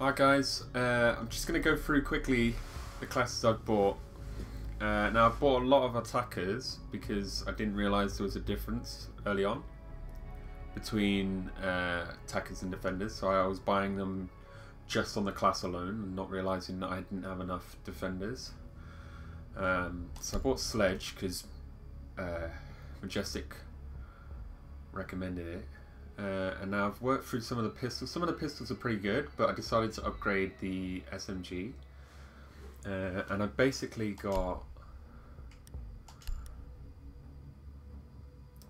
Hi guys, I'm just going to go through quickly the classes I've bought. Now I've bought a lot of attackers because I didn't realise there was a difference early on between attackers and defenders, so I was buying them just on the class alone and not realising that I didn't have enough defenders. So I bought Sledge because Majestic recommended it. And now I've worked through some of the pistols. Some of the pistols are pretty good, but I decided to upgrade the SMG. And I basically got,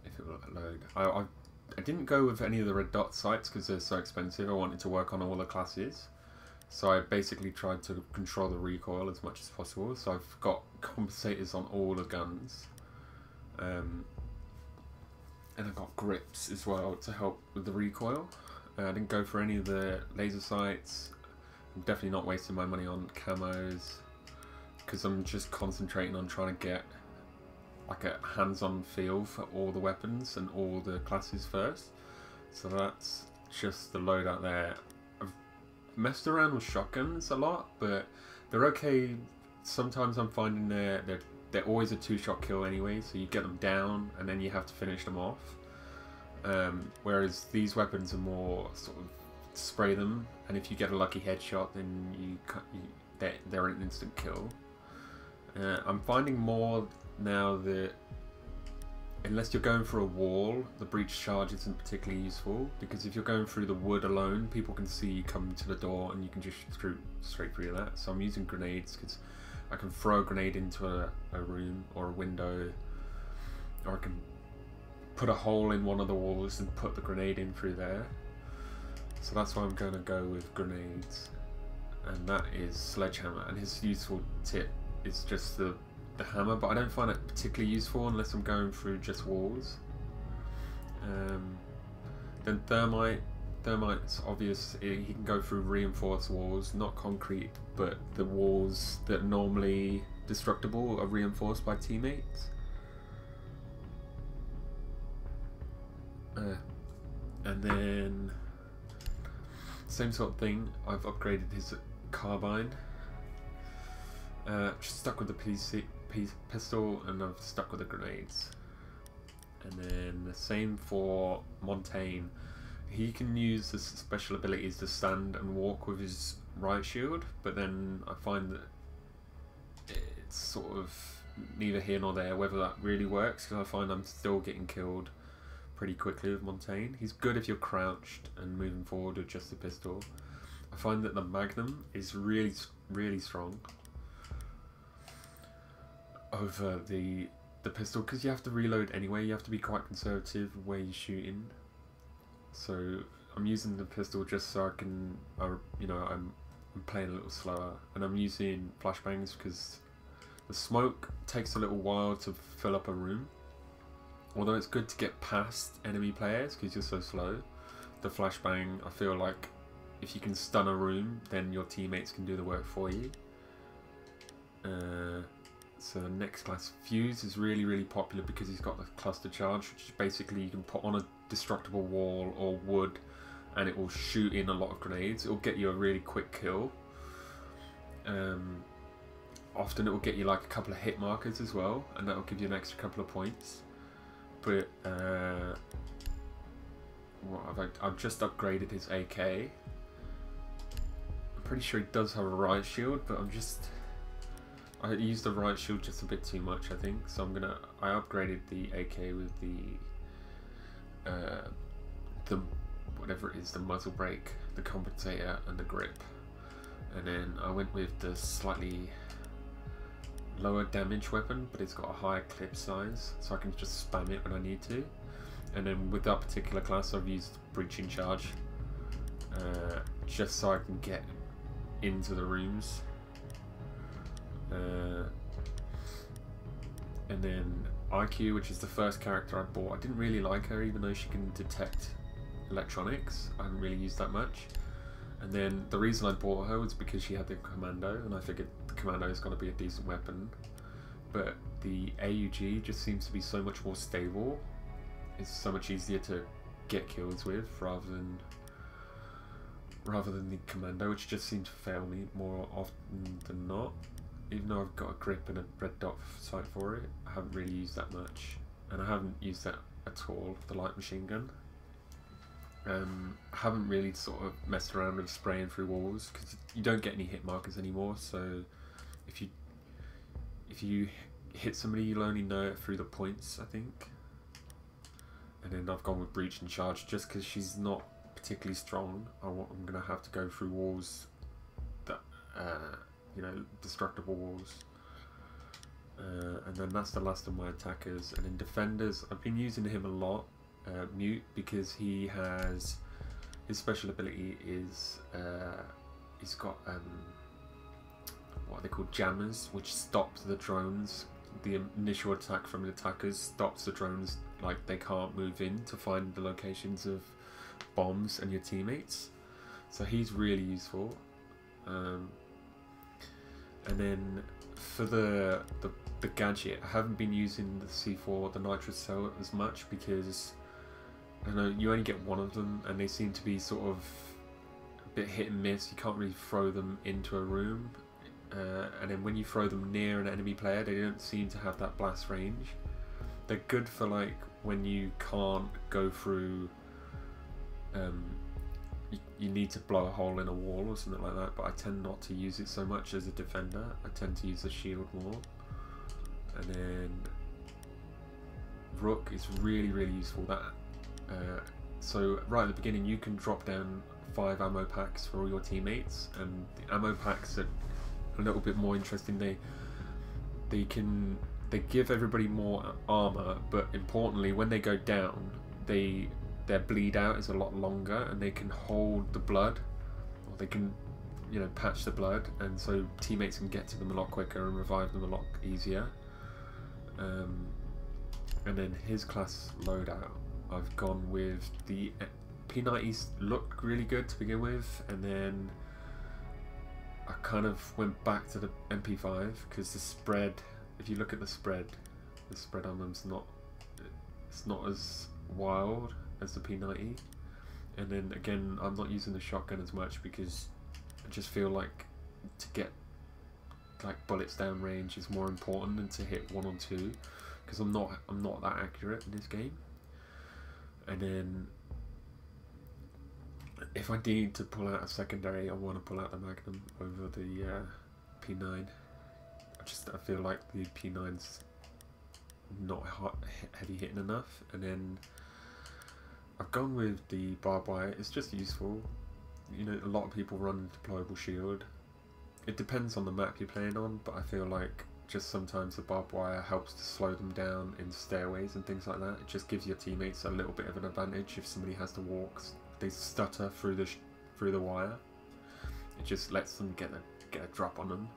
if it will load, I didn't go with any of the red dot sights because they're so expensive. I wanted to work on all the classes. So I basically tried to control the recoil as much as possible. So I've got compensators on all the guns. And I got grips as well to help with the recoil. I didn't go for any of the laser sights. I'm definitely not wasting my money on camos because I'm just concentrating on trying to get like a hands-on feel for all the weapons and all the classes first. So that's just the loadout there. I've messed around with shotguns a lot, but they're okay. Sometimes I'm finding they're always a two-shot kill anyway, so you get them down and then you have to finish them off. Whereas these weapons are more sort of spray them, and if you get a lucky headshot, then they're an instant kill. I'm finding more now that unless you're going for a wall, the breach charge isn't particularly useful, because if you're going through the wood alone, people can see you come to the door and you can just shoot straight through that. So I'm using grenades because I can throw a grenade into a room or a window, or I can put a hole in one of the walls and put the grenade in through there. So that's why I'm going to go with grenades, and that is Sledgehammer, and his useful tip is just the hammer, but I don't find it particularly useful unless I'm going through just walls. Then Thermite's obvious. He can go through reinforced walls, not concrete, but the walls that are normally destructible are reinforced by teammates. And then same sort of thing, I've upgraded his carbine. Just stuck with the pistol, and I've stuck with the grenades. And then the same for Montaigne. He can use his special abilities to stand and walk with his riot shield, but then I find that it's sort of neither here nor there whether that really works, because I find I'm still getting killed pretty quickly with Montaigne. He's good if you're crouched and moving forward with just the pistol. I find that the Magnum is really strong over the pistol, because you have to reload anyway. You have to be quite conservative where you're shooting. So I'm using the pistol just so I can, I'm playing a little slower, and I'm using flashbangs because the smoke takes a little while to fill up a room. Although it's good to get past enemy players because you're so slow, the flashbang, I feel like if you can stun a room, then your teammates can do the work for you. So the next class, Fuse, is really popular because he's got the cluster charge, which is basically you can put on a destructible wall or wood and it will shoot in a lot of grenades. It will get you a really quick kill. Often it will get you like a couple of hit markers as well, and that will give you an extra couple of points. But I've just upgraded his AK. I'm pretty sure he does have a riot shield, but I used the riot shield just a bit too much, I think. So I upgraded the AK with the whatever it is, the muzzle brake, the compensator, and the grip. And then I went with the slightly lower damage weapon, but it's got a higher clip size, so I can just spam it when I need to. And then with that particular class, I've used breaching charge, just so I can get into the rooms. And then IQ, which is the first character I bought. I didn't really like her, even though she can detect electronics. I haven't really used that much. And then the reason I bought her was because she had the commando, and I figured the commando is going to be a decent weapon. But the AUG just seems to be so much more stable. It's so much easier to get kills with rather than rather than the commando, which just seems to fail me more often than not. Even though I've got a grip and a red dot sight for it, I haven't really used that much, and I haven't used that at all, the light machine gun. I haven't really sort of messed around with spraying through walls because you don't get any hit markers anymore. So if you hit somebody, you'll only know it through the points, I think. And then I've gone with breach and charge just because she's not particularly strong. I'm gonna have to go through walls that you know, destructible walls. And then that's the last of my attackers. And in defenders, I've been using him a lot. Mute, because he has his special ability is he's got what are they called, jammers, which stops the drones. The initial attack from the attackers stops the drones, like they can't move in to find the locations of bombs and your teammates. So he's really useful. And then for the gadget, I haven't been using the C4, the nitrous cell, as much because I don't know, you only get one of them and they seem to be sort of a bit hit and miss. You can't really throw them into a room, and then when you throw them near an enemy player, they don't seem to have that blast range. They're good for like when you can't go through, you need to blow a hole in a wall or something like that, but I tend not to use it so much as a defender. I tend to use the shield more. And then Rook is really useful. So right at the beginning you can drop down 5 ammo packs for all your teammates, and the ammo packs are a little bit more interesting. They give everybody more armor, but importantly when they go down, their bleed out is a lot longer and they can hold the blood, or they can, you know, patch the blood, and so teammates can get to them a lot quicker and revive them a lot easier. And then his class loadout, I've gone with the P90s. Looked really good to begin with, and then I kind of went back to the MP5 because the spread, if you look at the spread on them's not as wild as the P90. And then again, I'm not using the shotgun as much because I just feel like to get like bullets down range is more important than to hit 1 or 2, because I'm not that accurate in this game. And then if I need to pull out a secondary, I want to pull out the Magnum over the P9. I feel like the P9's not heavy hitting enough. And then I've gone with the barbed wire. It's just useful. You know, a lot of people run deployable shield. It depends on the map you're playing on, but I feel like just sometimes the barbed wire helps to slow them down in stairways and things like that. It just gives your teammates a little bit of an advantage if somebody has to walk. They stutter through the wire. It just lets them get a drop on them.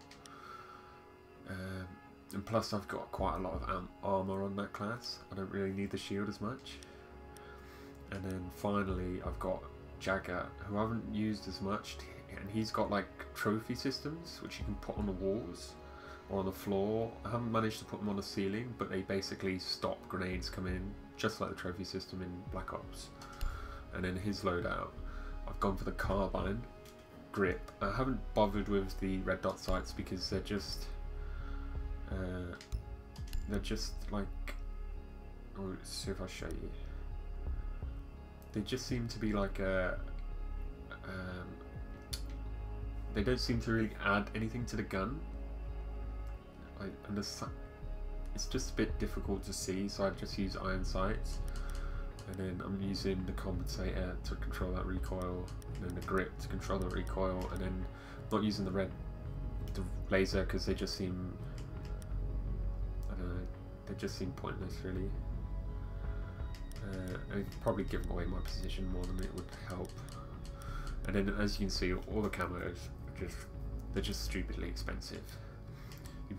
And plus, I've got quite a lot of armor on that class. I don't really need the shield as much. And then finally, I've got Jagger, who I haven't used as much. And he's got like trophy systems which you can put on the walls or on the floor. I haven't managed to put them on the ceiling, but they basically stop grenades coming in, just like the trophy system in Black Ops. And then his loadout, I've gone for the carbine grip. I haven't bothered with the red dot sights because they're just like, oh, let's see if I show you. They just seem to be like they don't seem to really add anything to the gun. It's just a bit difficult to see, so I just use iron sights. And then I'm using the compensator to control that recoil, and then the grip to control the recoil, and then not using the laser because they just seem, I don't know, they just seem pointless really. And it's probably giving away my position more than it would help. And then as you can see, all the camos they're just stupidly expensive. You're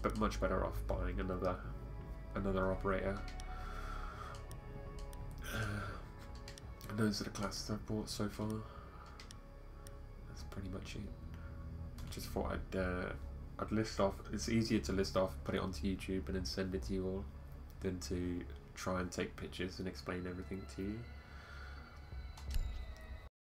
but much better off buying another operator. And those are the classes I've bought so far. That's pretty much it. I just thought I'd list off. It's easier to list off, put it onto YouTube, and then send it to you all, than to try and take pictures and explain everything to you.